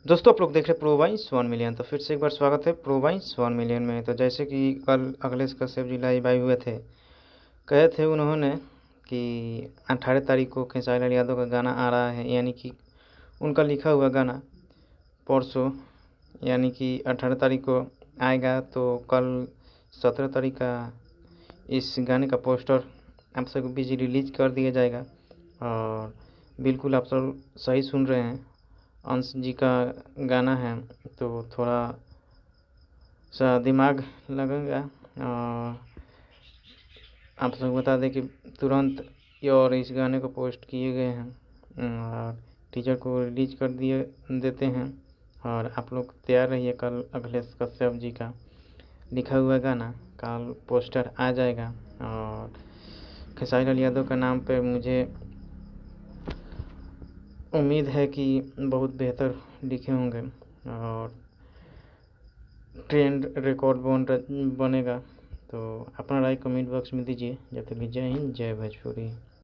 दोस्तों आप लोग देख रहे हैं प्रो वाइस 1 मिलियन। तो फिर से एक बार स्वागत है प्रो वाइस 1 मिलियन में। तो जैसे कि कल अखिलेश कश्यप जी लाइव आए हुए थे, कहे थे उन्होंने कि 18 तारीख को खेसारी लाल यादव का गाना आ रहा है, यानी कि उनका लिखा हुआ गाना परसों यानी कि 18 तारीख को आएगा। तो कल 17 तारीख का इस गाने का पोस्टर आप सबके बीच रिलीज कर दिया जाएगा। और बिल्कुल आप सब सही सुन रहे हैं, अंश जी का गाना है, तो थोड़ा सा दिमाग लगेगा। और आप सबको बता दें कि तुरंत और इस गाने को पोस्ट किए गए हैं और टीचर को रिलीज कर दिए देते हैं। और आप लोग तैयार रहिए, कल अखिलेश कश्यप जी का लिखा हुआ गाना कल पोस्टर आ जाएगा। और खेसारी लाल यादव का नाम पे मुझे उम्मीद है कि बहुत बेहतर लिखे होंगे और ट्रेंड रिकॉर्ड बनेगा। तो अपना राय कमेंट बॉक्स में दीजिए। जब तक जय हिंद, जय भोजपुरी।